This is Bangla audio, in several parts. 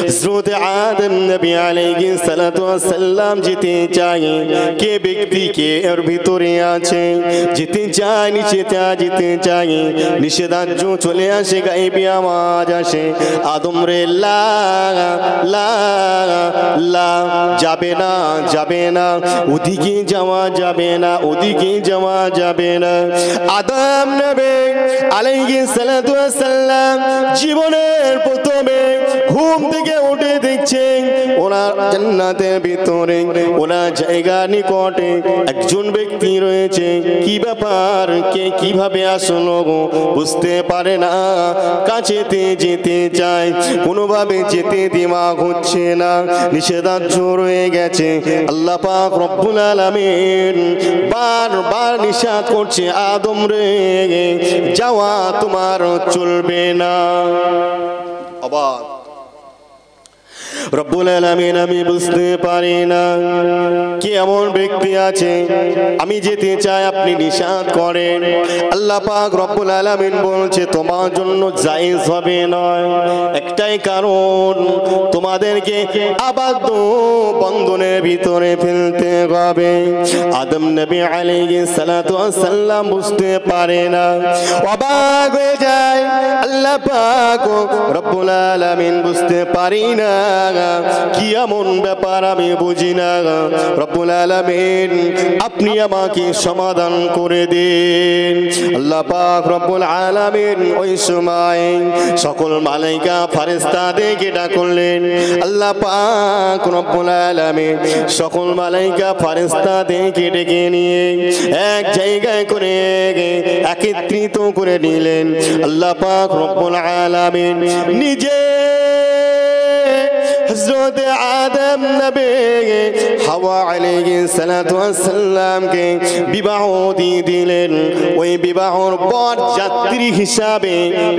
হযরত আদম নবী আলাইহিস সালাতু ওয়াস সালাম যেতে চায় কে ব্যক্তি কে এর ভিতরে আছে যেতে চায় যেতে চায় নিষেধাজ্ঞ চলে আসে গায়েবী আওয়াজ আসে আদম রে লা লা লা যাবে না ওদিকে যাওয়া যাবে না ওদিকে যাওয়া যাবে না আদম নবী আলাইহিস সালাতু ওয়াস সালাম জীবনের প্রথমে ঘুম থেকে উঠে দেখছেন ওনার জান্নাতের ভিতরে ওনার জায়গা নিকটে একজন ব্যক্তি রয়েছে কি ব্যাপার কে কিভাবে আসলো বুঝতে পারে না কাছেতে যেতে চায় কোনোভাবে যেতে দিমাগ হচ্ছে না নিষেধাজ্ঞ রয়ে গেছে আল্লাহ পাক রব্বুল আলামিন বারবার নিষেধ করছে আদম রে যাওয়া তোমার চলবে না অবাক রব্বুল আলামিন আমি বুঝতে পারি না কি এমন ব্যক্তি আছে আমি যেতে চাই আপনি নিষেধ করেন আল্লাহ পাক রব্বুল আলামিন বলছে তোমার জন্য জায়েজ হবে নয় একটাই কারণ তোমাদেরকে আবদ্ধ বন্ধনের ভিতরে ফেলতে হবে আদম নবী আলাইহিস সালাতু ওয়াস সালাম বুঝতে পারে না অবাক হয়ে যায় আল্লাহ পাক রব্বুল আলামিন বুঝতে পারি না কি এমন ব্যাপার আমি বুঝি না রব্বুল আলামিন আপনি আমাকে সমাধান করে দিন আল্লাহ পাক রব্বুল আলামিন ওই সময় সকল মালাইকা ফেরেশতাদেরকে ডাকলেন আল্লাহ পাক রব্বুল আলামিন সকল মালাইকা ফেরেশতাদেরকে ডেকে নিয়ে এক জায়গায় করে একত্রিত করে নিলেন আল্লাহ পাক রব্বুল আলামিন নিজে হযরত আদম নবী হাওয়া আলাইহিস সালাতু ওয়াস সালামকে বিবাহ দিয়ে দিলেন ওই বিবাহর পর যাত্রী হিসাবে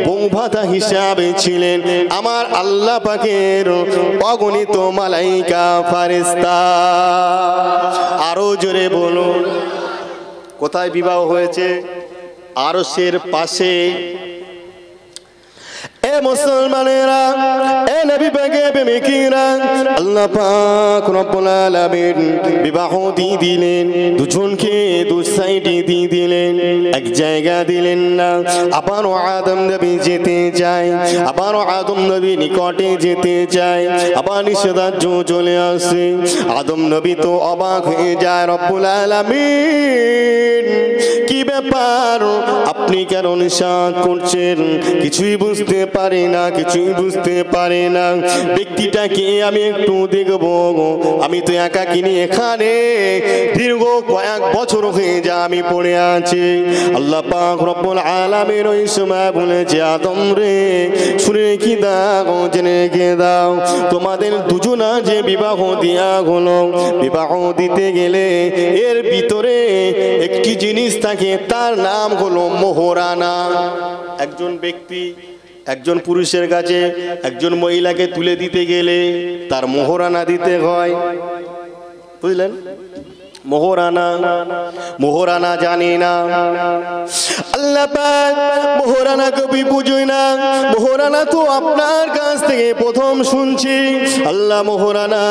বৌভাতা হিসাবে ছিলেন আমার আল্লাহ পাকের অগণিত মালাইকা ফেরেশতা আরো জোরে বলুন কোথায় বিবাহ হয়েছে আরশের পাশে এ মুসলমানেরা এ নবী পাকের প্রেমিকেরা আল্লাহ পাক রব্বুল আলামিন বিবাহ দিয়ে দিলেন দুজনকে দু সাইডে দিয়ে দিলেন এক জায়গা দিলেন না আবারও আদম নবী যেতে যায় আবারও আদম নবী নিকটে যেতে যায় আবার নিষেধাজ্ঞ চলে আসে আদম নবী তো অবাক হয়ে যায় রব্বুল আলামিন কি ব্যাপার আপনি কেন নিষেধ করছেন কিছুই বুঝতে পারে না ব্যক্তিটাকে আমি একটু দেখব আমি তো একাকিনী এখানে দীর্ঘ কয়েক বছর হয়ে যা আমি পড়ে আছি আল্লাহ পাক রব্বুল আলামিন ওই সময় বলেছে আদম রে শুনে রেখে দাও জেনে রেখে দাও তোমাদের দুজনা যে বিবাহ দেয়া হলো বিবাহ দিতে গেলে এর ভিতরে একটি জিনিস থাকে তার নাম হলো মোহরানা একজন ব্যক্তি একজন পুরুষের কাছে একজন মহিলাকে তুলে দিতে গেলে তার মোহরানা দিতে হয় বুঝলেন মোহরানা জানি না আল্লাহ পাক মোহরানা কবি বুঝই না মোহরানা তো আপনার কাছ থেকে প্রথম শুনছি আল্লাহ মোহরানা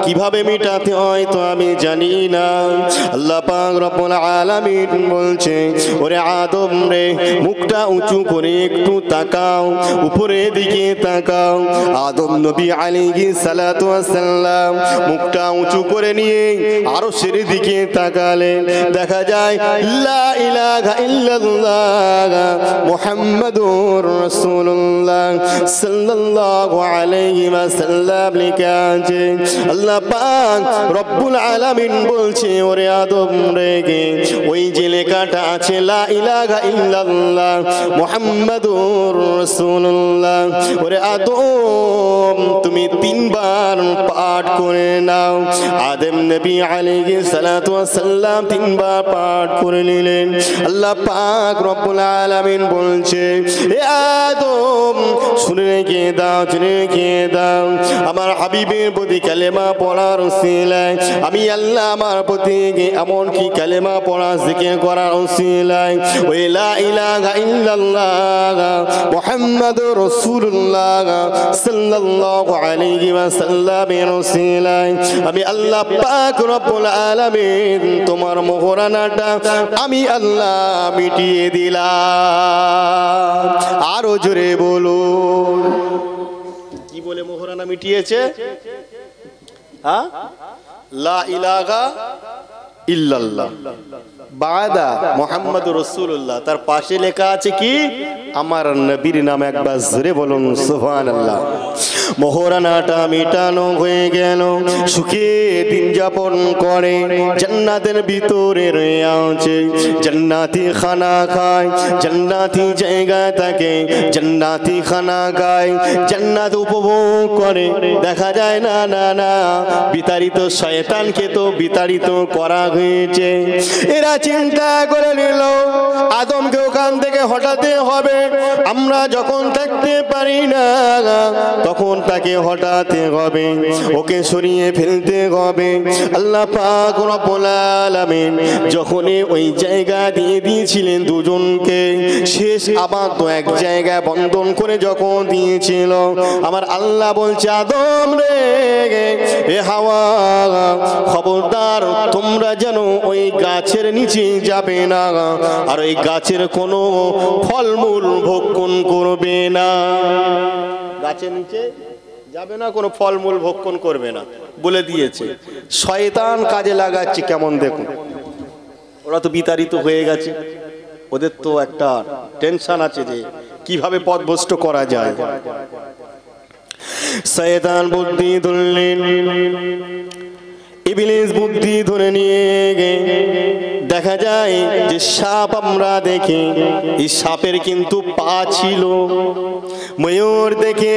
কিভাবে মেটাতে হয় তো আমি জানি না আল্লাহ পাক রব্বুল আলামিন বলছে ওরে আদম রে মুখটা উঁচু করে একটু তাকাও উপরের দিকে তাকাও আদম নবী আলাইহিস সালাতু ওয়াস সালাম মুখটা উঁচু করে নিয়ে আরশের দিকে তাকালেন দেখা যায় লা ইলাহা ইল্লাল্লাহ মুহাম্মাদুর রাসূলুল্লাহ সাল্লাল্লাহু আলাইহি ওয়াসাল্লাম লেখা আছে আল্লাহ পাক রব্বুল আলামিন বলছে ওরে আদম রে ওই যে লেখাটা আছে লা ইলাহা ইল্লাল্লাহ মুহাম্মাদুর রাসূলুল্লাহ ওরে আদম তুমি তিনবার পাঠ করে নাও আদম নবী আলাইহিস সালাতু ওয়াস সালাম তিনবার পাঠ করে নিলেন। আল্লাহ পাক রব্বুল আলামিন বলছে, হে আদম শুনে রেখে দাও, শুনে রেখে দাও, আমার হাবিবের প্রতি কালেমা পড়ার উসিলায় আমি আল্লাহ আমার প্রতি এমন কি কালেমা পড়া জিকির করার উসিলায় ওই লা ইলাহা ইল্লাল্লাহ মুহাম্মাদুর রাসূলুল্লাহ সাল্লাল্লাহু আলাইহি ওয়াসাল্লামের উসিলায় আমি আল্লাহ পাক রব্বুল আলামিন তোমার মোহরানাটা আমি আল্লাহ মিটিয়ে দিলাম। আরো জোরে বলুন, কি বলে মোহরানা মিটিয়েছে? হ্যাঁ, লা ইলাহা ইল্লাল্লাহ বাদা মুহাম্মাদুর রাসূলুল্লাহ, তার পাশে লেখা আছে কি? আমার নবীর নাম। একবার জোরে বলুন সুবহানাল্লাহ। মোহরানাটা মিটানো হয়ে গেল, সুখে দিন যাপন করে জান্নাতের ভিতরে রয়ে আছে, জান্নাতি খানা খায়, জান্নাতি জায়গায় থাকে, জান্নাতি খানা খায়, জান্নাত উপভোগ করে। দেখা যায় না না না বিতাড়িত শয়তানকে তো বিতাড়িত করা হয়েছে। এরা চিন্তা করে নিল আদমকে ওখান থেকে হটাতে হবে। আমরা যখন থাকতে পারি না তখন তাকে হটাতে হবে, ওকে সরিয়ে ফেলতে হবে। আল্লাহ পাক রব্বুল আলামিন যখন ওই জায়গা দিয়ে দিয়েছিলেন দুজনকে, শেষ আবার তো এক জায়গায় বন্ধন করে যখন দিয়েছিল, আমার আল্লাহ বলছে আদম রে, এ হাওয়া খবরদার তোমরা যেন ওই গাছের নিচে যাবে না, আর ওই গাছের কোনো ফলমূল ভক্ষণ করবে না। গাছের নিচে যাবে না, কোনো ফলমূল ভক্ষণ করবে না বলে দিয়েছে। শয়তান কাজে লাগাচ্ছে কেমন দেখুন, ওরা তো বিতাড়িত হয়ে গেছে, ওদের তো একটা টেনশন আছে যে কিভাবে পথভ্রষ্ট করা যায়। শয়তান বুদ্ধি ধরলেন, ইবলিস বুদ্ধি ধরে নিয়ে দেখা যায় যে সাপ আমরা দেখি, এই সাপের কিন্তু পা ছিল, ময়ূর দেখে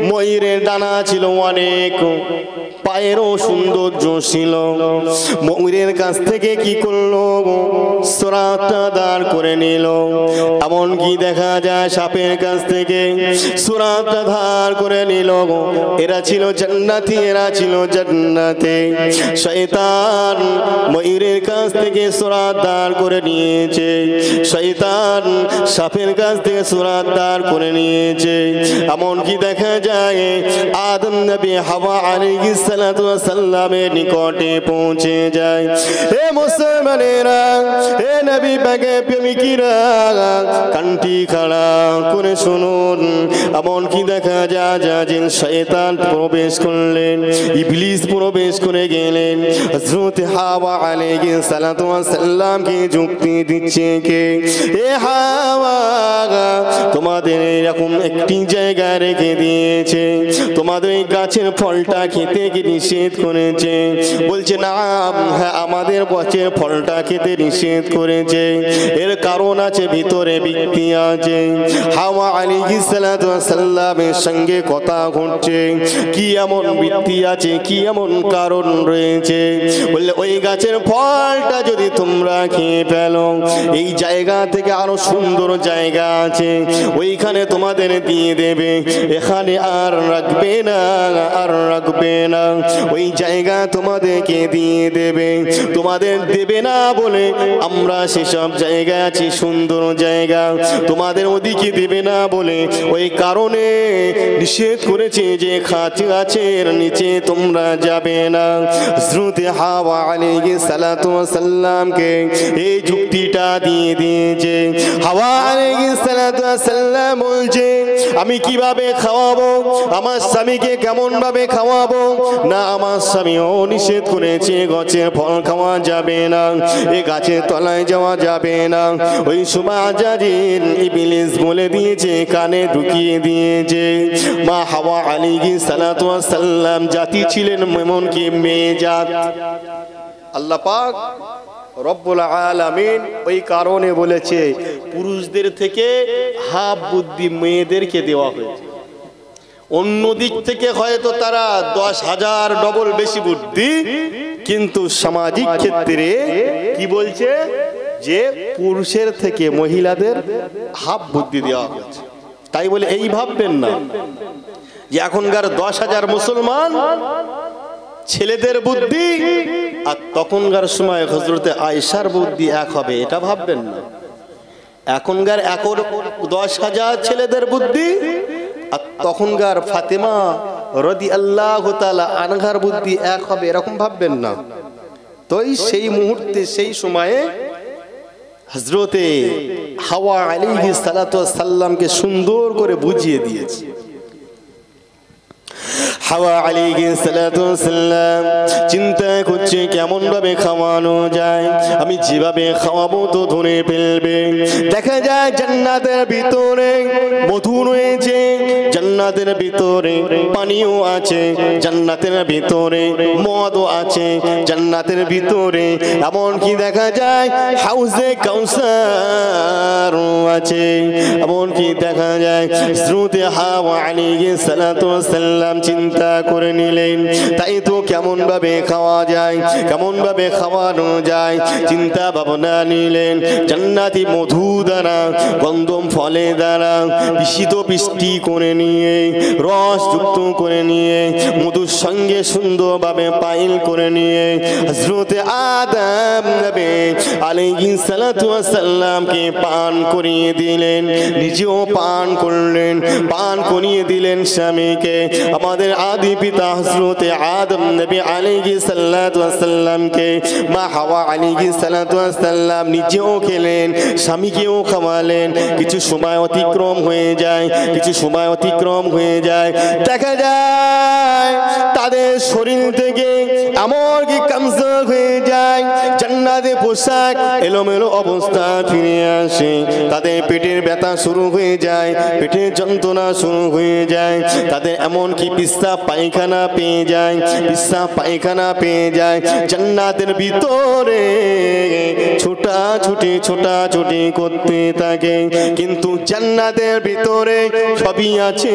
ময়ূরের ডানা ছিল অনেক, পায়েরও সৌন্দর্য ছিল। ময়ূরের কাছ থেকে কি করলো, সূরাটা দাঁড় করে নিল। এমনকি দেখা যায় সাপের কাছ থেকে সূরাটা ধার করে নিল। এরা ছিল জান্নাতি, এরা ছিল জান্নাতে। শয়তান ময়ূরের কাছ থেকে সূরাত দাঁড় করে নিয়েছে, শয়তান সাপের কাছ থেকে সূরাত দাঁড় করে নিয়েছে। এমনকি দেখা যায় আদম নবী হাওয়া আলাইহিস সালাতু ওয়াস সালামের নিকটে পৌঁছে যায়। হে মুসলমানেরা, হে নবী পাকের প্রেমিকরা, কানটি খাড়া করে শুনুন। এমনকি দেখা যায় যে শয়তান প্রবেশ করলেন, ইবলিস প্রবেশ করে গেলেন। হযরত হাওয়া আলাইহিস সালাতু ওয়াস সালামকে যুক্তি দিচ্ছে কে? এ হাওয়া, তোমাদের এরকম একটি জায়গা রেখে দিয়েছে, তোমাদের এই গাছের ফলটা খেতে কি নিষেধ করেছে? বলছে না, হ্যাঁ আমাদের গাছের ফলটা খেতে নিষেধ করেছে, এর কারণ আছে, ভিতরে ব্যক্তি আছে। হাওয়া আলাইহিস সালাতু ওয়াস সালামের সঙ্গে কথা ঘটছে, কি এমন ব্যক্তি আছে, কি এমন কারণ রয়েছে? বললে ওই গাছের ফলটা যদি তোমরা খেয়ে ফেলো, এই জায়গা থেকে আরো সুন্দর জায়গা আছে, ওইখানে তোমাদের দিয়ে দেবে, এখানে আর রাখবে না, আর রাখবে না, ওই জায়গা তোমাদেরকে দিয়ে দেবে। তোমাদের দেবে না বলে আমরা সেসব জায়গায় আছি, সুন্দর জায়গা, তোমাদের ওদিকে দেবে না বলে ওই কারণে নিষেধ করেছে যে গাছের নিচে তোমরা যাবে না। হযরত হাওয়া আলাইহিস সালাতু ওয়াস সালামকে এই যুক্তিটা দিয়ে দিয়েছে। হাওয়া আলাইহিস সালাতু ওয়াস সালাম বলছে আমি কিভাবে খাওয়াবো, আমার স্বামীকে কেমন ভাবে খাওয়াবো? না, আমার স্বামীও নিষেধ করেছে গাছের ফল খাওয়া যাবে না, এই গাছের তলায় যাওয়া যাবে না। ওই সময় আজাজিল ইবলিস বলে দিয়েছে, কানে ঢুকিয়ে দিয়েছে। মা হাওয়া আলাইহিস সালাতু ওয়াস সালাম জাতি ছিলেন এমনকি মেয়ে জাত। আল্লাহ পাক রব্বুল আলামিন ওই কারণে বলেছে পুরুষদের থেকে হাফ বুদ্ধি মেয়েদেরকে দেওয়া হয়েছে। অন্য দিক থেকে হয়তো তারা 10,000 ডবল বেশি বুদ্ধি, কিন্তু সামাজিক ক্ষেত্রে কি বলছে যে পুরুষের থেকে মহিলাদের হাফ বুদ্ধি দেওয়া হচ্ছে। তাই বলে এই ভাববেন না যে এখনকার 10,000 মুসলমান ছেলেদের বুদ্ধি আর তখনকার সময় হযরতে আয়েশার বুদ্ধি এক হবে, এটা ভাববেন না। এখনকার 10,000 ছেলেদের বুদ্ধি আর তখনকার ফাতেমা রাদিয়াল্লাহু তাআলা আনহার বুদ্ধি এক হবে, এরকম ভাববেন না। তো সেই মুহূর্তে সেই সময়ে হযরতে হাওয়া আলাইহিস সালাতু ওয়াস সালামকে সুন্দর করে বুঝিয়ে দিয়েছে। হাওয়া আলাইহিস সালাতু ওয়াস সালাম চিন্তা করছে কেমন ভাবে খাওয়ানো যায়, আমি যেভাবে খাওয়াবো তো ধরে ফেলবে। দেখা যায় জান্নাতের ভিতরে মধু রয়েছে, জান্নাতের ভিতরে পানিও আছে, জান্নাতের ভিতরে মদও আছে, জান্নাতের ভিতরে এমনকি দেখা যায় হাউজে কাউসার আছে, এমনকি দেখা যায় হযরতে হাওয়া আলাইহিস সালাতু ওয়াস সালাম চিন্তা করে নিলেন তাই তো কেমন ভাবে খাওয়া যায়, কেমন ভাবে খাওয়ানো যায়, চিন্তা ভাবনা নিলেন। জান্নাতি মধু দ্বারা গন্ধম ফলে দ্বারা বিশিত বৃষ্টি করে নিয়ে রস যুক্ত করে নিয়ে মধুর সঙ্গে সুন্দরভাবে পাইল করে নিয়ে হযরতে আদম নবী আলাইহিস সালাতু ওয়াস সালামকে পান করিয়ে দিলেন, নিজেও পান করলেন, পান করিয়ে দিলেন স্বামীকে। আমাদের আদি পিতা হযরতে আদম নবী আলাইহিস সালাতু ওয়াস সালামকে মা হাওয়া আলাইহিস সালাতু ওয়াস সালাম নিজেও খেলেন, স্বামীকেও খাওয়ালেন। কিছু সময় অতিক্রম হয়ে যায়, কিছু সময় অতিক্রম হয়ে যায়, দেখা যায় তাদের শরীর থেকে এমন কি কমজোর হয়ে যায়, জান্নাতে পোশাক এলোমেলো অবস্থা ফিরে আসে, তাদের পেটের ব্যথা শুরু হয়ে যায়, পেটের যন্ত্রণা শুরু হয়ে যায়, তাদের এমন কি পিস্তাব পায়খানা পেয়ে যায়, পিস্তাব পায়খানা পেয়ে যায়। জান্নাতের ভিতরে ছোটাছুটি করতে থাকে, কিন্তু জান্নাতের ভিতরে সবই আছে,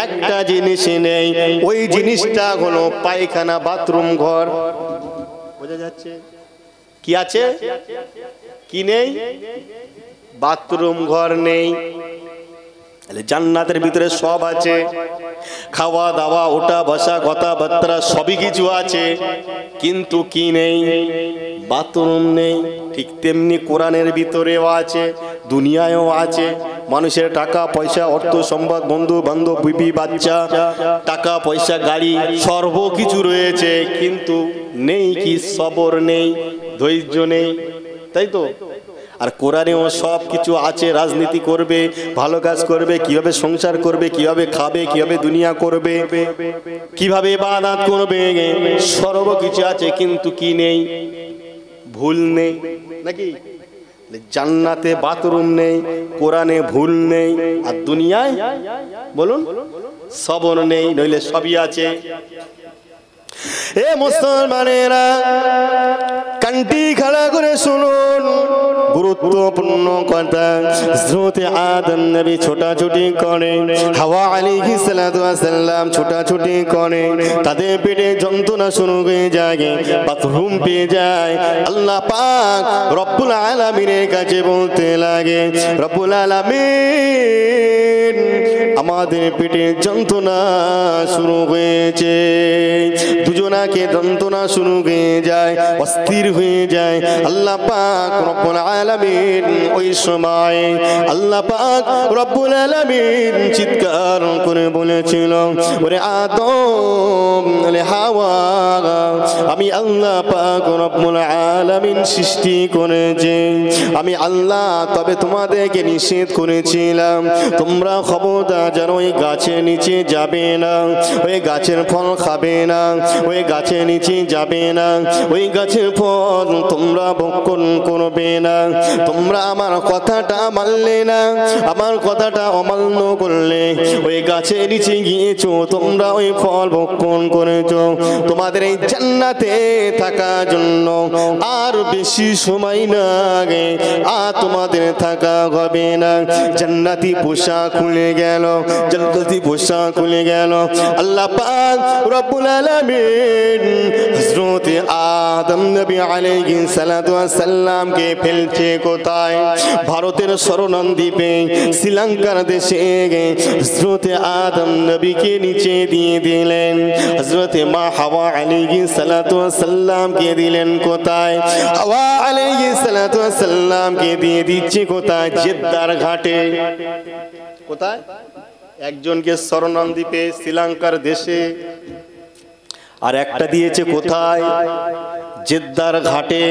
একটা জিনিস নেই, ওই জিনিসটা হলো পায়খানা বাথরুম ঘর। বোঝা যাচ্ছে কি আছে কি নেই? বাথরুম ঘর নেই। জান্নাতের ভিতরে সব আছে, খাওয়া দাওয়া ওঠা বসা কথাবার্তা সবই কিছু আছে, কিন্তু কি নেই? বাথরুম নেই। ঠিক তেমনি কোরআনের ভিতরেও আছে, দুনিয়ায়ও আছে। মানুষের টাকা পয়সা অর্থ সম্পদ বন্ধু বান্ধব বিবি বাচ্চা টাকা পয়সা গাড়ি সর্বকিছু রয়েছে, কিন্তু নেই কি? সবর নেই, ধৈর্য নেই, তাই তো? আর কোরআনেও সব কিছু আছে, রাজনীতি করবে, ভালো কাজ করবে, কিভাবে সংসার করবে, কিভাবে খাবে, কিভাবে দুনিয়া করবে, কিভাবে ইবাদত করবে, সর্বকিছু আছে, কিন্তু কি নেই? ভুল নেই নাকি? জান্নাতে বাথরুম নেই, কোরআনে ভুল নেই, আর দুনিয়ায় বলুন সবর নেই, নইলে সবই আছে। এ মুসলমানেরা কানটি খাড়া করে শুনুন, গুরুত্বপূর্ণ কথা। হযরতে আদম নবী ছোটাছুটি করে, হাওয়া আলাইহিস সালাতু ওয়াস সালাম ছোটাছুটি করে, তাদের পেটে যন্ত্রণা শুরু হয়ে যায়, বাথরুম পেয়ে যায়। আল্লাহ পাক রব্বুল আলামিনের কাছে বলতে লাগে, রব্বুল আলামিন আমাদের পেটে যন্ত্রণা শুরু হয়েছে। দুজনাকে যন্ত্রণা শুরু হয়ে যায়, অস্থির হয়ে যায়। আল্লাহ পাক রব্বুল আলামিন ওই সময় আল্লাহ পাক রব্বুল আলামিন চিৎকার করে বলেছিল, ওরে আদম ওরে হাওয়া, আমি আল্লাহ পাক রব্বুল আলামিন সৃষ্টি করেছি, আমি আল্লাহ তবে তোমাদেরকে নিষেধ করেছিলাম তোমরা খবরদার যেন ওই গাছের নিচে যাবে না, ওই গাছের ফল খাবে না, ওই গাছের নিচে যাবে না, ওই গাছের ফল তোমরা ভক্ষণ করবে না। তোমরা আমার কথাটা মানলে না, আমার কথাটা অমান্য করলে, ওই গাছের নিচে গিয়েছো, তোমরা ওই ফল ভক্ষণ করেছো। তোমাদের এই জান্নাতে থাকার জন্য আর বেশি সময় লাগে, আর তোমাদের থাকা হবে না। জান্নাতি পোশাক খুলে গেল, গেল, জান্নাতি পোশাক খুলে গেল। আল্লাহ পাক রব্বুল আলামিন হযরত আদম নবী আলাইহিস সালাতু ওয়াস সালামকে ফেলছে কোথায়? ভারতের সরনান দ্বীপে, শ্রীলঙ্কার দেশে হযরত আদম নবীকে নিচে দিয়ে দিলেন। হযরত মা হাওয়া আলাইহিস সালাতু ওয়াস সালামকে দিলেন কোথায়? হাওয়া আলাইহিস সালাতু ওয়াস সালামকে দিয়ে দিচ্ছে কোথায়? জেদ্দার ঘাটে। কোথায়? একজনকে সরনান দ্বীপে শ্রীলঙ্কার দেশে, আর একটা দিয়েছে কোথায়? জেদ্দার ঘাটে।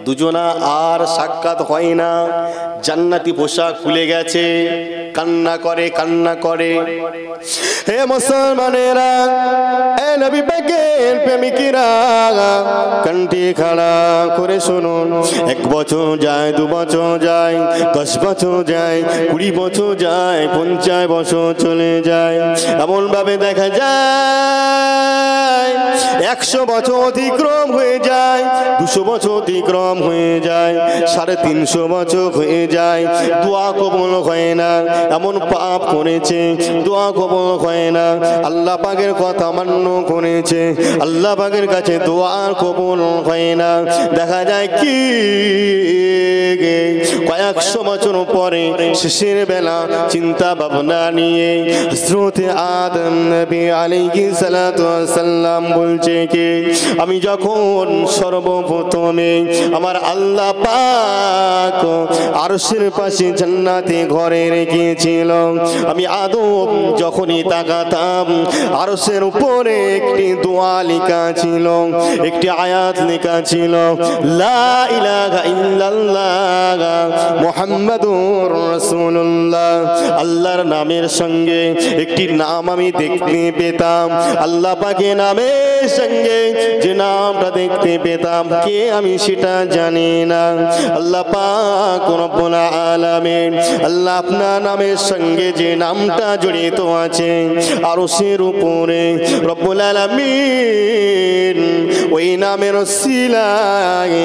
দুজনা আর সাক্ষাৎ হয় না। জান্নাতি পোশাক খুলে গেছে, কান্না করে কান্না করে। হে মুসলমানেরা, হে নবী পাকের প্রেমিকেরা, কান্টি খাড়া করে শুনুন। 1 বছর যায়, 2 বছর যায়, 10 বছর যায়, 20 বছর যায়, 50 বছর চলে যায়। এমন ভাবে দেখা যায় 100 বছর অতিক্রম হয়ে যায়, 200 বছর অতিক্রম হয়ে যায়, 350 বছর হয়ে যায়। দোয়া কবুল হয় না। এমন পাপ করেছে, দোয়া কবুল হয় না। আল্লাহ পাকের কথা মান্য করেছে, আল্লাহ পাকের কাছে দোয়া কবুল হয় না। দেখা যায় কি কয়েকশো বছর পরে শেষের বেলা চিন্তা ভাবনা নিয়ে হযরত আদম নবী আলাইহিস সালাতু ওয়াস সালাম বলছে কি, আমি যখন সর্বপ্রথমে আমার আল্লাহ পাক আরশের পাশে জান্নাতে ঘরে রেখেছিল, আমি আদম যখনই তাকাতাম আরশের উপরে একটি দোয়া লেখা ছিল, একটি আয়াত লেখা ছিল, লা ইলাহা ইল্লাল্লাহ মুহাম্মাদুর রাসূলুল্লাহ। আল্লাহর নামের সঙ্গে একটি নাম আমি দেখতে পেতাম, আল্লাহ পাকের নামের সঙ্গে যে নামটা দেখতে পেতাম কে আমি সেটা জানি না। আল্লাহ পাক রব্বুল আলামিন, আল্লাহ আপনার নামের সঙ্গে যে নামটা জড়িত আছে আরশের উপরে, রব্বুল আলামিন ওই নামের ওসিলায়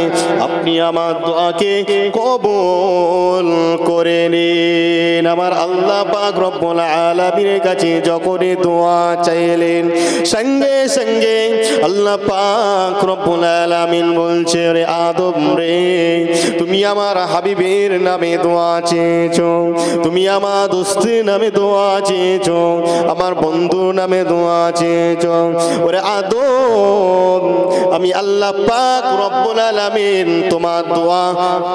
আপনি আমার দোয়াকে কবুল করে নিন। আমার আল্লাহ পাক রব্বুল আলামিনের কাছে যখন দোয়া চাইলেন, সঙ্গে সঙ্গে আল্লাহ পাক রব্বুল আলামিন বলছে, রে আদম রে, তুমি আমার হাবিবের নামে দোয়া চেয়েছো, তুমি আমার দোস্তের নামে দোয়া চেয়েছো, আমার বন্ধুর নামে দোয়া চেয়েছো। ওরে আদম, আমি আল্লাহ পাক রব্বুল আলামিন তোমার দোয়া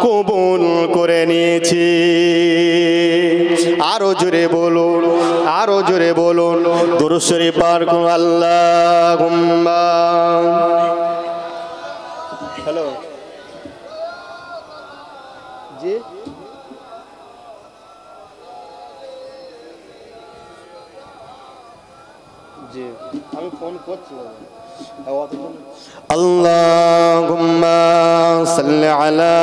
কবুল করে নিয়েছি। আরো জোরে বলুন, আরো জোরে বলুন দুরূদ শরীফ পাঠ করুন। আল্লাহুম্মা। হ্যালো জি, জি আমি ফোন করছি। আল্লাহুম্মা সাল্লি আলা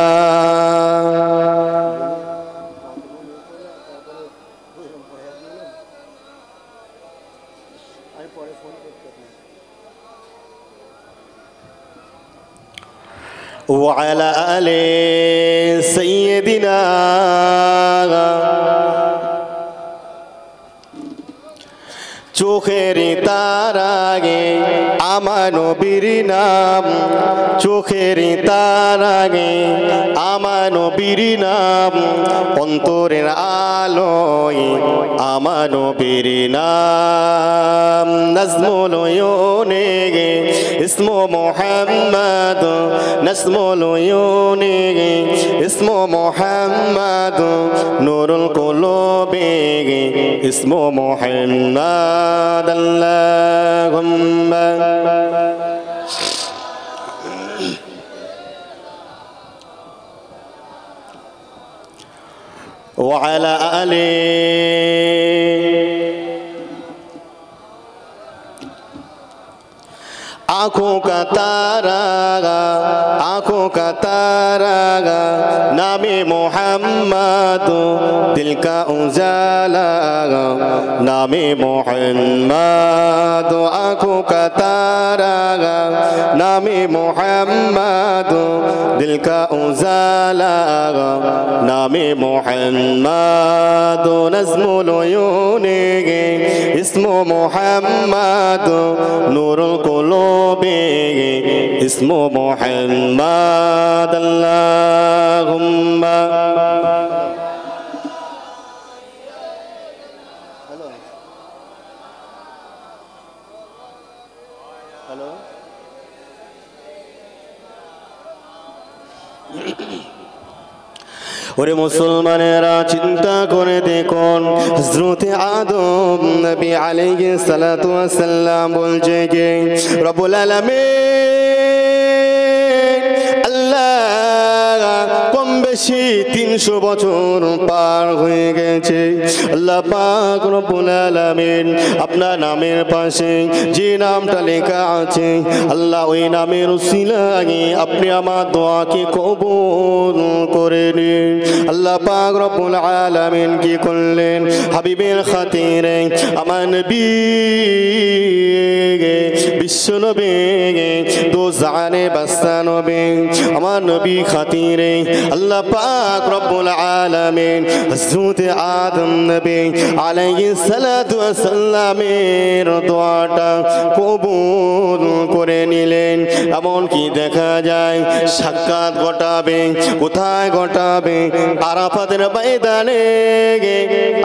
وعلى آل سيدنا চোখের তারাগে আমার নবীর নাম, চোখের তারাগে আমার নবীর নাম, অন্তরের আলোয় আমার নবীর নাম। নজমুল উয়ুনে ইসমো মুহাম্মদ, নজমুল উয়ুনে ইসমো মুহাম্মদ, নূরুল কুলুবে ইসমো মুহাম্মদ। আল্লাহুম্মা وعلى آله आँखों का तारा नामे मोहम्मद दिल का उजाला नामे मोहम्मद आँखों का तारा नामे मोहम्मद दिल का उजाला नामे मोहम्मद नज़्मुल उयून इस्मो मोहम्मद नूरुल कुलूब इस्मो मोहम्मद अल्लाहुम्मा ওরে মুসলমানেরা চিন্তা করে দেখুন হযরতে আদম নবী আলাইহিস সালাতু ওয়াস সালাম বলছে যে রব্বুল আলামিন আল্লাহ কম বেশি 300 বছর পার হয়ে গেছে আল্লাহ পাক রব্বুল আলামিন আপনার নামের পাশে যে নামটা লেখা আছে আল্লাহ ওই নামের উসিলায় আপনি আমার দোয়াকে কবুল করে নিন আল্লাহ পাক রব্বুল আলামিন কি করলেন হাবিবের খাতিরে আমার নবী বিশ্ব নবী দো জানে বাদশা নবী আমার নবী খাতিরে আল্লাহ পাক রব্বুল আলামিন হযরতে আদম নবী আলাইহিস সালাতু ওয়াস সালামের দোয়াটা কবুল করে নিলেন এমন কি দেখা যায় সাক্ষাৎ ঘটাবে কোথায় ঘটাবে আরাফাতের ময়দানে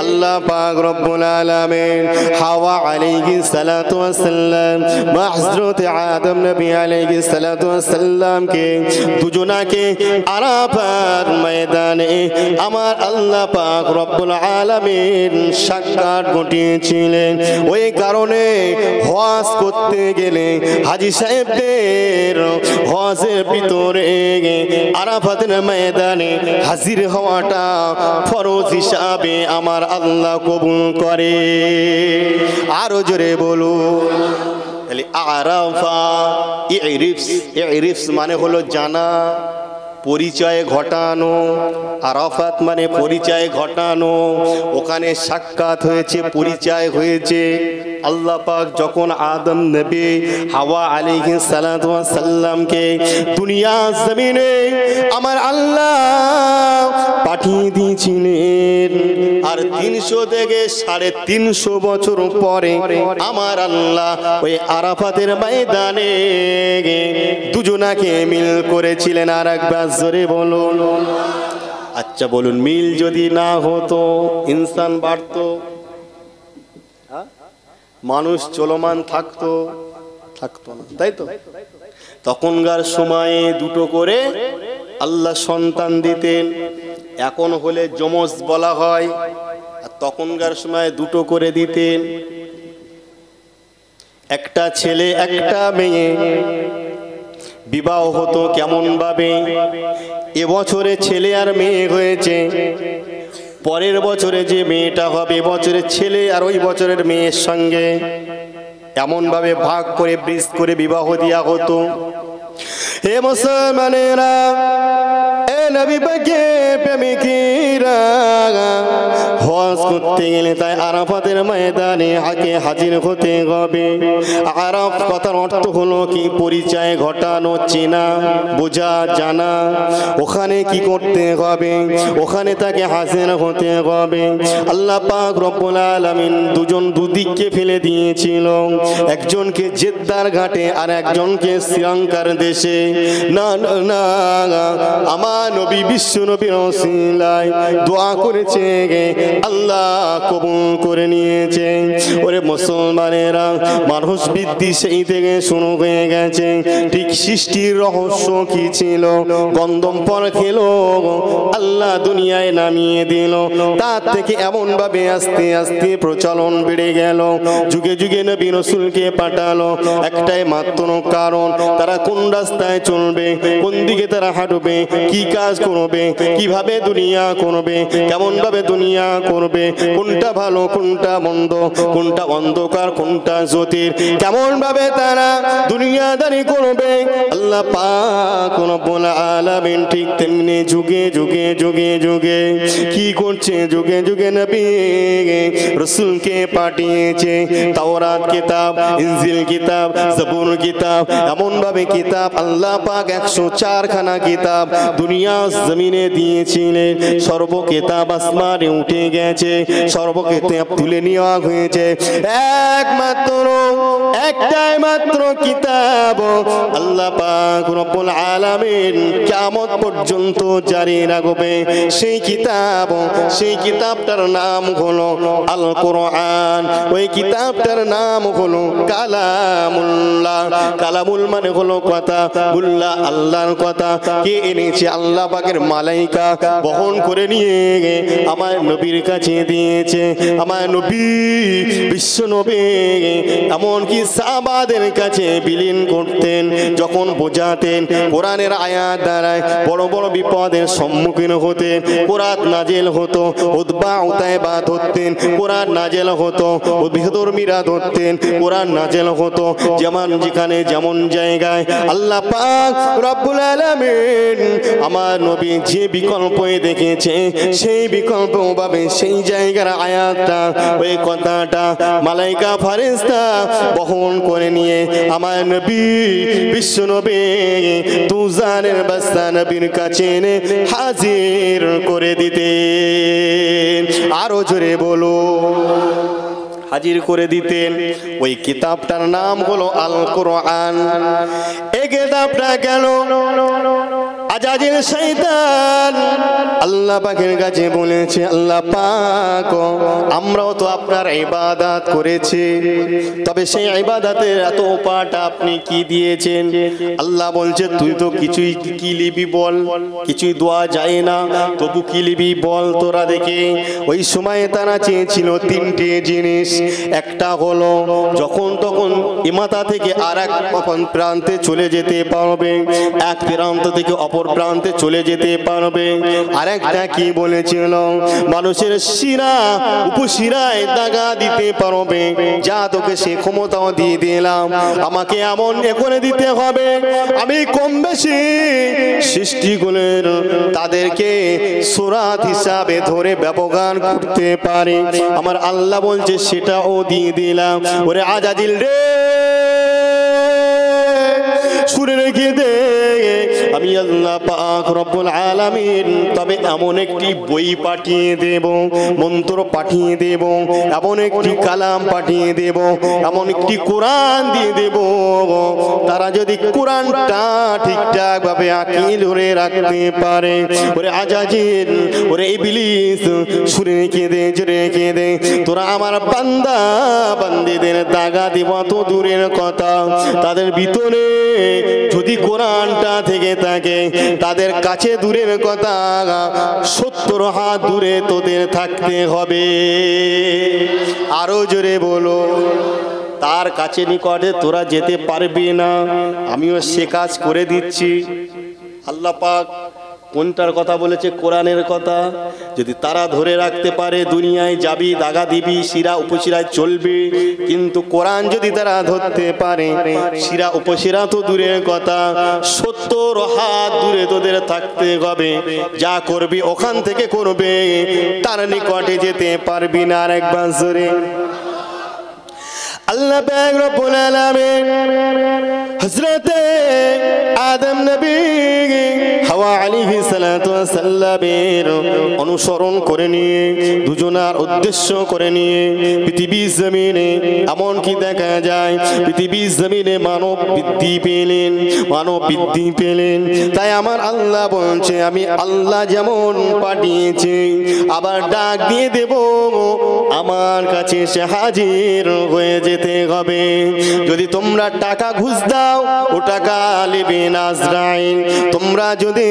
আল্লাহ পাক রব্বুল আলামিন হাওয়া আলাইহিস সালাতু ওয়াস সালাম বা হযরতে আদম নবী আলাইহিস সালাতু ওয়াস সালামকে দুজনাকে আরাফাত ময়দানে আমার আল্লাহ পাক রব্বুল আলামিন সাক্ষাৎ ঘটিয়েছিলেন ওই কারণে হজ করতে গেলে হাজী সাহেবদের হজের ভিতরে আরাফাতের ময়দানে হাজির হওয়াটা ফরজ হিসাবে আমার আল্লাহ কবুল করে আরো জোরে বলুন তাহলে আরাফা ইরিফস মানে হলো জানা পরিচয় ঘটানো আরাফাত মানে পরিচয় ঘটানো ওখানে সাক্ষাৎ হয়েছে পরিচয় হয়েছে আল্লাহ পাক যখন আদম নবী হাওয়া আলাইহিস সালাতু ওয়াস সালামকে দুনিয়া জমিনে আমার আল্লাহ পাঠিয়ে দিয়েছিলেন আর 300 থেকে 350 বছর পরে আমার আল্লাহ ওই আরাফাতের ময়দানে দুজনাকে মিল করেছিলেন আর একবার জোরে বলুন আচ্ছা বলুন মিল যদি না হতো ইনসান বাড়তো মানুষ চলমান থাকতো না তাই তো তখনকার সময়ে দুটো করে আল্লাহ সন্তান দিতেন এখন হলে যমজ বলা হয় আর তখনকার সময় দুটো করে দিতেন একটা ছেলে একটা মেয়ে বিবাহ হতো কেমন ভাবে এবছরে ছেলে আর মেয়ে হয়েছে পরের বছরে যে মেয়েটা হবে বছরের ছেলে আর ওই বছরের মেয়ের সঙ্গে এমন ভাবে ভাগ করে ব্রিজ করে বিবাহ দেয়া হতো হে মুসলমানেরা এ নবী পাকের প্রেমিকেরা হজ করতে গেলে তাই আরাফাতের ময়দানে আগে হাজির হতে হবে আরাফ কথার অর্থ হলো কি পরিচয় ঘটানো চেনা বোঝা জানা ওখানে কি করতে হবে ওখানে তাকে হাজির হতে হবে আল্লাহ পাক রব্বুল আলামিন দুজন দুদিককে ফেলে দিয়েছিল একজনকে জেদ্দার ঘাটে আর একজনকে শ্রীলঙ্কার দেশে না না আমার নবী বিশ্ব নবীর ওসিলায় দোয়া করেছে আল্লাহ কবুল করে নিয়েছে ওরে মুসলমানেরা মানুষ বৃদ্ধি সেই থেকে শুরু হয়ে গেছে ঠিক সৃষ্টির রহস্য কি ছিল গন্ধম পর খেলো আল্লাহ দুনিয়ায় নামিয়ে দিল তার থেকে এমন ভাবে আস্তে আস্তে প্রচলন বেড়ে গেল যুগে যুগে নবী রাসূলকে পাঠালো একটাই মাত্র কারণ তারা কোন রাস্তায় চলবে কোন দিকে তারা হাঁটবে কি কাজ কাজ করবে, কিভাবে দুনিয়া করবে, কেমন ভাবে দুনিয়া করবে, কোনটা ভালো কোনটা মন্দ, কোনটা অন্ধকার কোনটা জ্যোতির, কেমন ভাবে তারা দুনিয়াদারি করবে। আল্লাহ পাক রব্বুল আলামিন ঠিক তেমনি যুগে যুগে যুগে যুগে কি করছে, যুগে যুগে নবী রাসূলকে পাঠিয়েছে। তাওরাত কিতাব, ইনজিল কিতাব, জবুর কিতাব, এমন ভাবে কিতাব আল্লাহ পাক 104 খানা কিতাব দুনিয়া জমিনে দিয়েছিলেন। সর্ব কিতাব আসমানে উঠে গেছে, সর্ব কিতাব তুলে নেওয়া হয়েছে। একমাত্র একটাই মাত্র কিতাব আল্লাহ পাক রব্বুল আলামিন কিয়ামত পর্যন্ত জারি রাখবে। সেই কিতাবটার নাম হলো আল কোরআন। ওই কিতাবটার নাম হলো কালামুল্লাহ। কালামুল মানে হলো কথা, মুল্লাহ আল্লাহর কথা। কে এনেছে? আল্লাহ পাকের মালাইকা বহন করে নিয়ে আমার নবীর কাছে দিয়েছে। আমার নবী বিশ্ব নবী এমনকি সাহাবাদের কাছে বিলীন করতেন, যখন বোঝাতেন কোরআনের আয়াত দ্বারায় বড় বড় বিপদের সম্মুখীন হতেন। কোরআন নাজেল হতো, উতবা উতাইবা ধরতেন, কোরআন নাজেল হতো, বিধর্মীরা ধরতেন, কোরআন নাজেল হতো। যেমন যেখানে যেমন জায়গায় আল্লাহ পাক রব্বুল আলামিন আমার নবী যে বিকল্পে দেখেছে, সেই বিকল্প ভাবে সেই জায়গার আয়াতটা, ওই কথাটা মালাইকা ফেরেশতা বহন করে নিয়ে আমার নবী বিশ্ব নবী তুজানের বাস্তা নবীর কাছে এনে হাজির করে দিতেন। আরো জোরে বলো, হাজির করে দিতেন। ওই কিতাবটার নাম হলো আল কোরআন। এই কিতাবটা গেল আজাজিল শয়তান আল্লাহ পাকের কাছে বলেছে, আল্লাহ পাক আমরাও তো আপনার ইবাদত করেছি, তবে সেই ইবাদতের এত পাঠ আপনি কি দিয়েছেন? আল্লাহ বলছে, তুই তো কিছুই কি লিবি বল, কিছুই দোয়া যায় না, তবু কি লিবি বল তোরা দেখে। ওই সময় তারা চেয়েছিল তিনটে জিনিস। একটা হলো যখন তখন ইমাতা থেকে আর এক প্রান্তে চলে যেতে পারবে, এক প্রান্ত থেকে অপর প্রান্তে চলে যেতে পারবে। আরেকটা কি বলেছিল? মানুষের শিরা উপশিরায় দাগা দিতে পারবে। যা তোকে সে ক্ষমতাও দিয়ে দিলাম, আমাকে এমন করে দিতে হবে আমি কম বেশি সৃষ্টিগুলোর তাদেরকে সুরাত হিসাবে ধরে ব্যবহার করতে পারে। আমার আল্লাহ বলছে সেটাও দিয়ে দিলাম। ওরে আজাজিল রে, শুনে রেখে দে, আমি আল্লাহ পাক রব্বুল আলামিন তবে এমন একটি বই পাঠিয়ে দেব, মন্ত্র পাঠিয়ে দেব, এমন একটি কালাম পাঠিয়ে দেব, এমন একটি কোরআন দিয়ে দেব, তারা যদি কোরআনটা ঠিকঠাক ভাবে আঁকিয়ে ধরে রাখতে পারে। ওরে আজাজিল, ওরে ইবলিস, শুনে রেখে দে, জোরে রেখে দে, তোরা আমার বান্দা বান্দীদের দাগা দিব তো দূরের কথা, তাদের ভিতরে যদি কোরআনটা থেকে থাকে, তাদের কাছে দূরের কথা 70 হাত দূরে তোদের থাকতে হবে। আরো জোরে বলো, তার কাছে নিকটে তোরা যেতে পারবি না, আমিও সে কাজ করে দিচ্ছি। আল্লাহ পাক কোনটার কথা বলেছে? কোরআনের কথা। যদি তারা ধরে রাখতে পারে দুনিয়ায় যাবি, দাগা দিবি, শিরা উপশিরায় চলবি, কিন্তু কোরআন যদি তারা ধরতে পারে, শিরা উপশিরা তো দূরের কথা, 70 হাত দূরে তোদের থাকতে হবে। যা করবি ওখান থেকে করবে, তার নিকটে যেতে পারবি না। আর একবার জোরে আল্লাহ পাক রব্বুল আলামিন হযরতে আদম নবী হাওয়া আলাইহিস সালাতু ওয়াস সালামের অনুসরণ করে নিয়ে, দুজনার উদ্দেশ্য করে নিয়ে পৃথিবী জমিনে এমন কি দেখা যায়, পৃথিবী জমিনে মানব বৃদ্ধি পেলেন। তাই আমার আল্লাহ বলছে, আমি আল্লাহ যেমন পাঠিয়েছি আবার ডাক দিয়ে দেব, আমার কাছে সে হাজির হয়ে যেতে হবে। যদি তোমরা টাকা ঘুষ দাও, ও টাকা নেবে আজরাইল। তোমরা যদি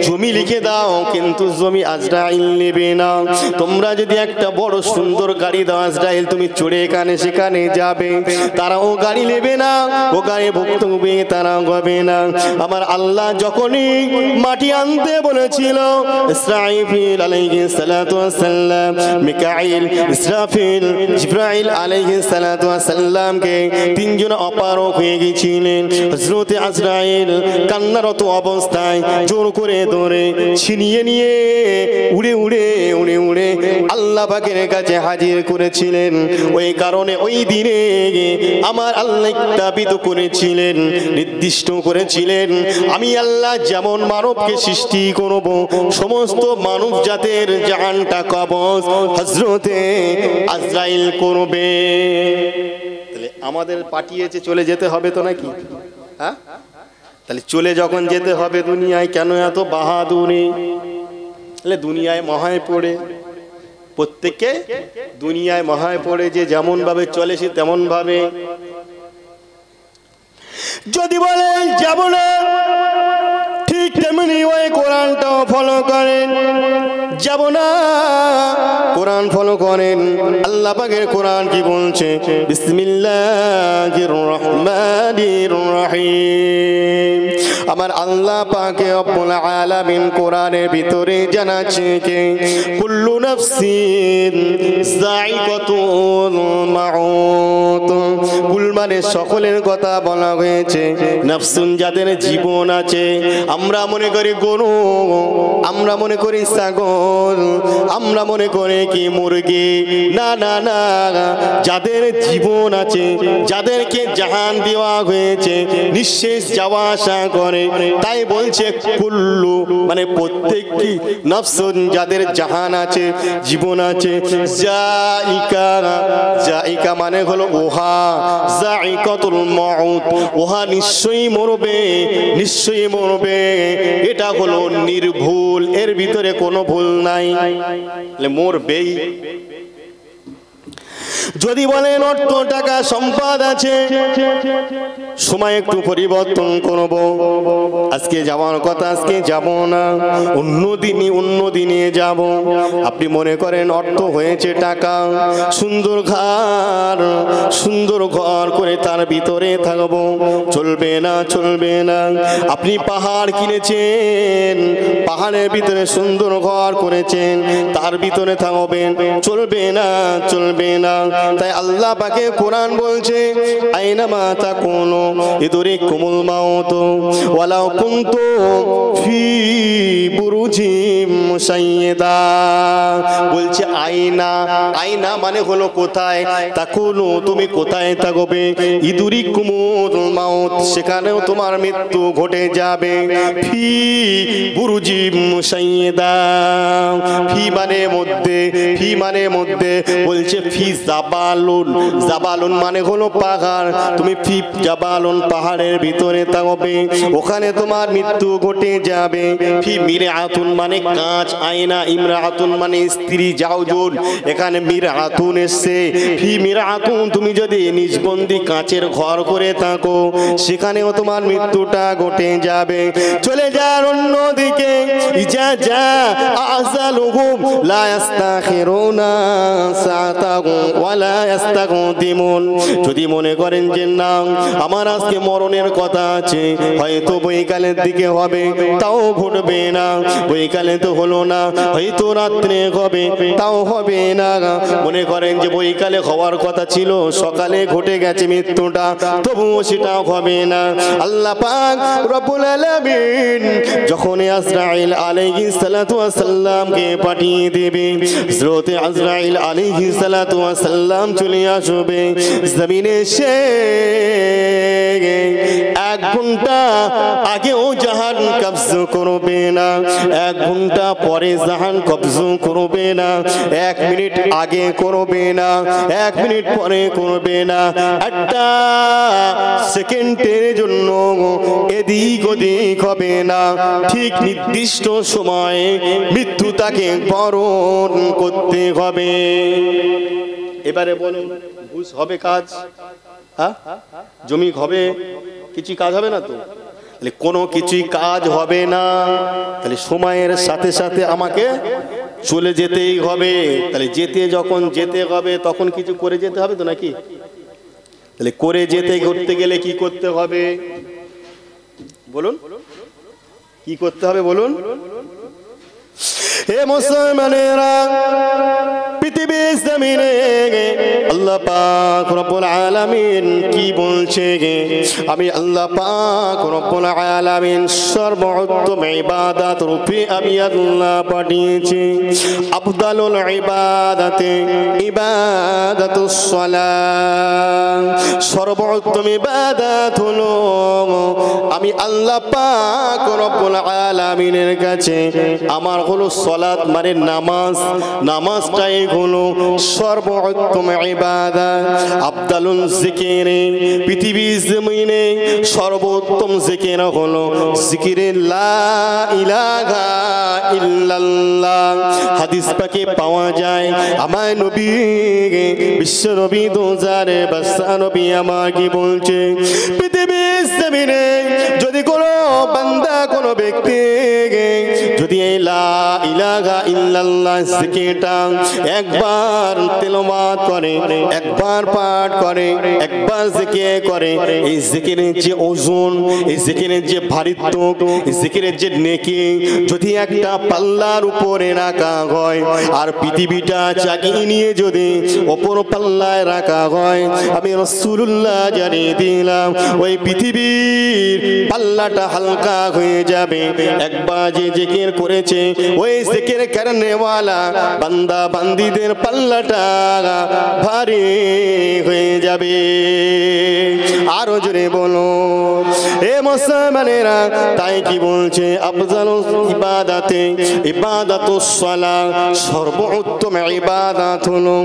জমি লিখে দাও, কিন্তু জমি আজরাইল নেবে না। তোমরা যদি একটা বড় সুন্দর গাড়ি দাও আজরাইল তুমি চড়ে এখানে সেখানে যাবে, তারা ও গাড়ি নেবে না, ও গাড়ি ভুক্ত হবে তারা হবে না। আমার আল্লাহ যখনই মাটি আনতে বলেছিল ইসরাফিল আলাইহিস সালাতু ওয়াস সালাম, মিকাইল, ইসরাফিল, জিবরাইল আলাইহিস সালাতু ওয়াস সালামকে তিনজন অপারক হয়ে গিয়েছিলেন। হযরত আজরাইল কান্নারত অবস্থায় জোর করে ধরে ছিনিয়ে নিয়ে উড়ে উড়ে উড়ে উড়ে আল্লাহ পাকের কাছে হাজির করেছিলেন। ওই কারণে ওই দিনে আমার আল্লাহ দাবিত করেছিলেন, নির্দিষ্ট করেছিলেন, আমি আল্লাহ যেমন মানবকে সৃষ্টি করব, সমস্ত মানব জাতের জানটা কবজ হযরতে আজরাইল করবে। তাহলে আমাদের পাঠিয়েছে, চলে যেতে হবে তো নাকি? হ্যাঁ, তাহলে চলে যখন যেতে হবে দুনিয়ায়, কেন এত বাহাদুরি? তাহলে দুনিয়ায় মহায় পড়ে প্রত্যেককে দুনিয়ায় মহায় পড়ে যে যেমন ভাবে চলে সে তেমন ভাবে। যদি বলে যাব না, ঠিক তেমনি ওই কোরআনটাও ফলো করেন, যাব না কোরআন ফলো করেন। আল্লাহ পাকের কোরআন কি বলছে? বিসমিল্লাহির রহমানির রহিম। আমার আল্লাহ পাকে রব্বুল আলামিন কোরআনের ভিতরে জানাচ্ছে কে কুল্লু নাফসিন যায়িকাতুল মাউত। কুল মানে সকলের কথা বলা হয়েছে, নাফসুন যাদের জীবন আছে। আমরা মনে করি গরু, আমরা মনে করি ছাগল, আমরা মনে করি কি মুরগি। না না না, যাদের জীবন আছে, যাদেরকে জাহান দেওয়া হয়েছে, নিঃশেষ যাওয়া আসা করে, তাই বলছে কুল্লু মানে প্রত্যেক কি নফসুন যাদের জাহান আছে, জীবন আছে। জাইকা, জাইকা মানে হলো ওহা, জাইকাতুল মাউত, ওহা নিশ্চয়ই মরবে, নিশ্চয়ই মরবে। এটা হলো নির্ভুল, এর ভিতরে কোনো ভুল নাই, মরবেই। যদি বলেন অর্থ টাকা সম্পদ আছে, সময় একটু পরিবর্তন করব, আজকে যাওয়ার কথা আজকে যাব না, অন্য দিনে যাব। আপনি মনে করেন অর্থ হয়েছে টাকা, সুন্দর ঘর করে তার ভিতরে থাকবো, চলবে না, চলবে না। আপনি পাহাড় কিনেছেন, পাহাড়ের ভিতরে সুন্দর ঘর করেছেন, তার ভিতরে থাকবেন, চলবে না, চলবে না। তাই আল্লাহ পাকে কোরআন বলছে আইনামা তাকুনু ইদরিকুমুল মাউত ওয়ালাউ কুনতুম ফি বুরুজিম মুশাইয়্যিদা। বলছে আইনা, আইনা মানে হলো কোথায়, তাকুনু তুমি কোথায় থাকবে, ইদরিকুমুল মাউত সেখানেও তোমার মৃত্যু ঘটে যাবে। ফি বুরুজিম মুশাইয়্যিদা, ফি মানে মধ্যে, ফি মানে মধ্যে, বলছে ফি জাবালুন, জাবালুন মানে হলো পাহাড়, তুমি ফি জাবালুন পাহাড়ের ভিতরে থাকবে, ওখানে তোমার মৃত্যু ঘটে যাবে। ফি মিরআতুন মানে কাঁচ, আয়না, ইমরাআতুন মানে স্ত্রী, জাওজুন, এখানে মিরআতুন এসছে। ফি মিরআতুন তুমি যদি নিজবন্দি কাঁচের ঘর করে থাকো, সেখানেও তোমার মৃত্যুটা ঘটে যাবে। চলে যার অন্যদিকে, ইজা যা আযালুহুম লা ইস্তাখিরুনা সাআতাহুম ওয়ালা ইস্তাকদিমুন। যদি মনে করেন যে না আমার আজকে মরণের কথা আছে, হয়তো বৈকালের দিকে হবে, তাও ঘটবে না। বৈকালে তো হলো না, হয়তো রাত্রে হবে, তাও হবে না। মনে করেন যে বৈকালে হওয়ার কথা ছিল, সকালে ঘটে গেছে মৃত্যুটা, তবুও সেটা হবে না। আল্লাহ পাক রব্বুল আলামিন যখন আজরাইল আলাইহিস সালাতু ওয়াস সালামকে পাঠিয়ে দেবে, হযরত আজরাইল আলাইহিস সালাতু ওয়াস সালাম চলে আসবে জমিনে। সে 1 ঘন্টা আগেও জাহান কবজা করবে না, 1 ঘন্টা পরে জাহান কবজা করবে না, 1 মিনিট আগে করবে না, 1 মিনিট পরে করবে না, একটা সেকেন্ডের জন্য এদিক ওদিক হবে না। ঠিক নির্দিষ্ট সময়ে মৃত্যু তাকে বরণ করতে হবে। এবারে বলুন, ঘুষ হবে কাজ? হ্যাঁ, জমি হবে, কিছু কাজ হবে না তো? তাহলে কোনো কিছুই কাজ হবে না, তাহলে সময়ের সাথে সাথে আমাকে চলে যেতেই হবে। তাহলে যখন যেতে হবে তখন কিছু করে যেতে হবে তো নাকি? তাহলে করে করতে গেলে কি করতে হবে বলুন? কি করতে হবে বলুন? হে মুসলমানেরা, পৃথিবীর জমিনে আল্লাহ পাক রব্বুল আলামিন কি বলছে? আমি আল্লাহ পাক রব্বুল আলামিন সর্বোত্তম ইবাদত রূপে আমি আল্লাহ পাঠিয়েছি। আফদালুল ইবাদাতে ইবাদাতুস সালাত, সর্বোত্তম ইবাদত হলো আমি আল্লাহ পাক রব্বুল আলামিনের কাছে আমার হলো সালাত, মানে নামাজ। নামাজটাই হলো সর্বোত্তম ইবাদত। আফদালুল জিকির, পৃথিবীর জমিনে সর্বোত্তম জিকির হলো জিকিরে লা ইলাহা ইল্লাল্লাহ। হাদিস পাকে পাওয়া যায় আমার নবী, বিশ্ব নবী দোজারে বাদশা নবী আমাকে বলছে, পৃথিবীর জমিনে যদি কোনো বান্দা কোনো ব্যক্তি যদি লা ইলাহা ইল্লাল্লাহ জিকিরটা একবার তেলাওয়াত করে, একবার পাঠ করে, একবার জিকির করে, এই জিকিরের যে ওজন, এই জিকিরের যে ভারিত্ব, এই জিকিরের যে নেকি যদি একটা পাল্লার উপরে রাখা হয় আর পৃথিবীটা চাকিয়ে নিয়ে যদি অপর পাল্লায় রাখা হয়, আমি রাসূলুল্লাহ জানিয়ে দিলাম ওই পৃথিবীর পাল্লাটা হালকা হয়ে যাবে। একবার যে জিকির করেছে ওই জিকির করনেওয়ালা বান্দা বান্দীদের পাল্লাটা ভারী হয়ে যাবে। আরো জোরে বলো এ মুসলমানেরা, তাই কি বলছে? আফজালুল ইবাদাতে ইবাদাতুস সালাত, সর্বোত্তম ইবাদত হলো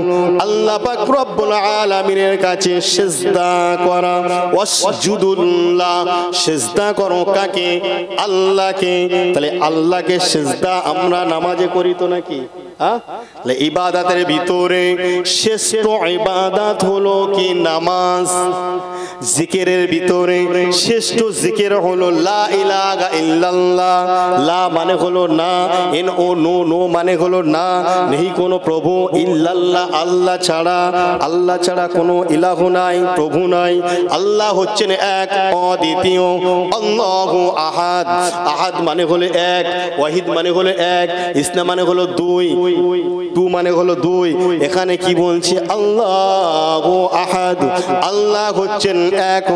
আল্লাহ পাক রব্বুল আলামিনের কাছে সিজদা করা। ওয়াসজুদুল্লাহ, সিজদা করো কাকে? আল্লাহকে। তাহলে আল্লাহকে সিজদা আমরা নামাজে করি তো নাকি? তাহলে ইবাদতের ভিতরে শ্রেষ্ঠ ইবাদত হলো কি? নামাজ। জিকিরের ভিতরে শ্রেষ্ঠ জিকির হলো লা ইলাহা ইল্লাল্লাহ। লা মানে হলো না, এন ও নো, নো মানে হলো না, নেই কোনো প্রভু, ইল্লাল্লাহ আল্লাহ ছাড়া, আল্লাহ ছাড়া কোনো ইলাহু নাই, প্রভু নাই। আল্লাহ হচ্ছেন এক, অদ্বিতীয়। আল্লাহু আহাদ, আহাদ মানে হলো এক, ওয়াহিদ মানে হলো এক, ইসনা মানে হলো দুই, টু মানে হলো দুই। এখানে কি বলছে? আল্লাহু আহাদ, আল্লাহ হচ্ছেন এক,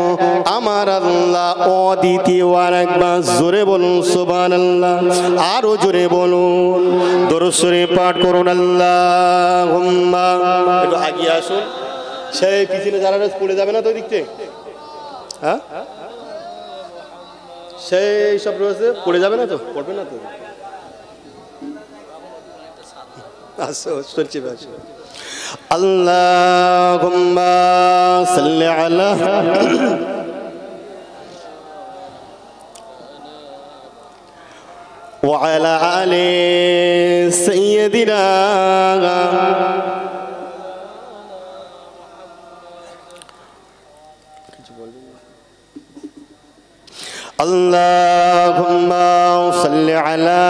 আমার আল্লাহ অদ্বিতীয়। আর একবার জোরে বলুন সুবহানাল্লাহ। আরো জোরে বলুন, দরুদ শরীফ পাঠ করুন। আল্লাহুম্মা, একটু আগিয়ে আসুন, সেই পিছনে যারা পড়ে যাবে না তো দেখতে, হ্যাঁ সেই সব রয়েছে, পড়ে যাবে না তো, পড়বে না তো। আসো শুনছি আসো। আল্লাহুম্মা সাল্লি আলা ওয়া আলা আলি সাইয়্যিদিনা আল্লাহুম্মা সাল্লি আলা